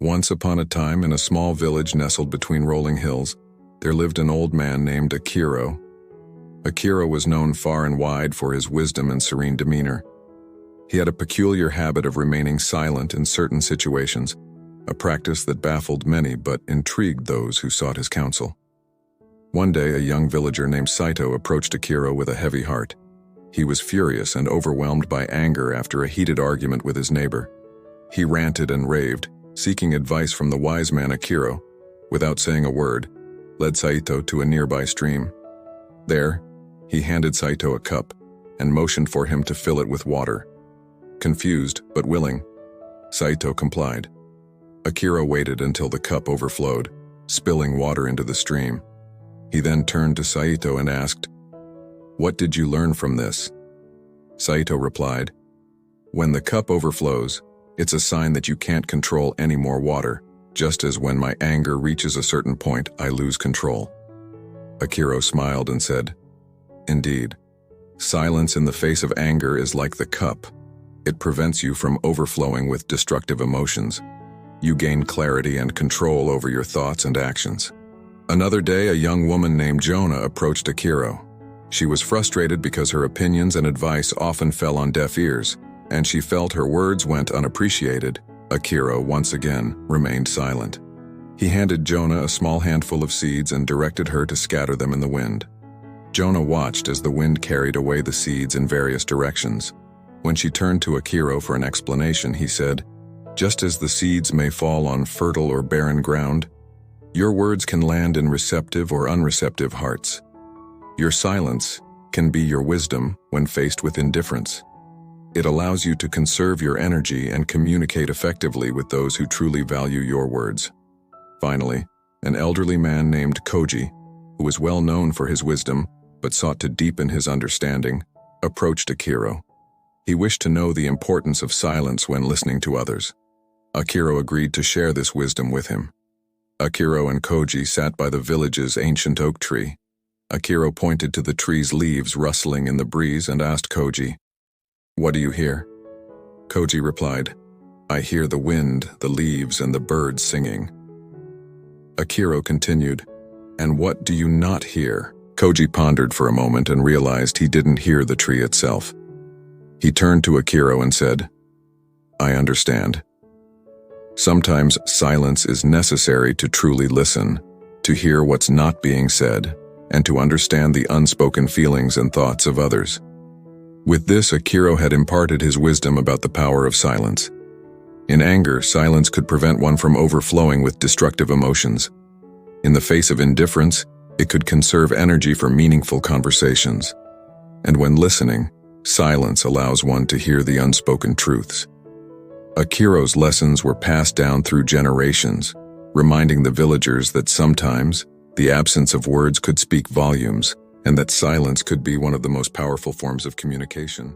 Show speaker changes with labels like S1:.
S1: Once upon a time, in a small village nestled between rolling hills, there lived an old man named Akiro. Akiro was known far and wide for his wisdom and serene demeanor. He had a peculiar habit of remaining silent in certain situations, a practice that baffled many but intrigued those who sought his counsel. One day, a young villager named Saito approached Akiro with a heavy heart. He was furious and overwhelmed by anger after a heated argument with his neighbor. He ranted and raved, seeking advice from the wise man Akiro. Without saying a word, led Saito to a nearby stream. There, he handed Saito a cup and motioned for him to fill it with water. Confused but willing, Saito complied. Akiro waited until the cup overflowed, spilling water into the stream. He then turned to Saito and asked, "What did you learn from this?" Saito replied, "When the cup overflows, it's a sign that you can't control any more water, just as when my anger reaches a certain point, I lose control." Akiro smiled and said, "Indeed, silence in the face of anger is like the cup. It prevents you from overflowing with destructive emotions. You gain clarity and control over your thoughts and actions." Another day, a young woman named Jonah approached Akiro. She was frustrated because her opinions and advice often fell on deaf ears, and she felt her words went unappreciated. Akiro once again remained silent. He handed Jonah a small handful of seeds and directed her to scatter them in the wind. Jonah watched as the wind carried away the seeds in various directions. When she turned to Akiro for an explanation, he said, "Just as the seeds may fall on fertile or barren ground, your words can land in receptive or unreceptive hearts. Your silence can be your wisdom when faced with indifference. It allows you to conserve your energy and communicate effectively with those who truly value your words." Finally, an elderly man named Koji, who was well known for his wisdom but sought to deepen his understanding, approached Akiro. He wished to know the importance of silence when listening to others. Akiro agreed to share this wisdom with him. Akiro and Koji sat by the village's ancient oak tree. Akiro pointed to the tree's leaves rustling in the breeze and asked Koji, "What do you hear?" Koji replied, "I hear the wind, the leaves, and the birds singing." Akiro continued, "And what do you not hear?" Koji pondered for a moment and realized he didn't hear the tree itself. He turned to Akiro and said, "I understand. Sometimes silence is necessary to truly listen, to hear what's not being said, and to understand the unspoken feelings and thoughts of others." With this, Akiro had imparted his wisdom about the power of silence. In anger, silence could prevent one from overflowing with destructive emotions. In the face of indifference, it could conserve energy for meaningful conversations. And when listening, silence allows one to hear the unspoken truths. Akiro's lessons were passed down through generations, reminding the villagers that sometimes the absence of words could speak volumes, and that silence could be one of the most powerful forms of communication.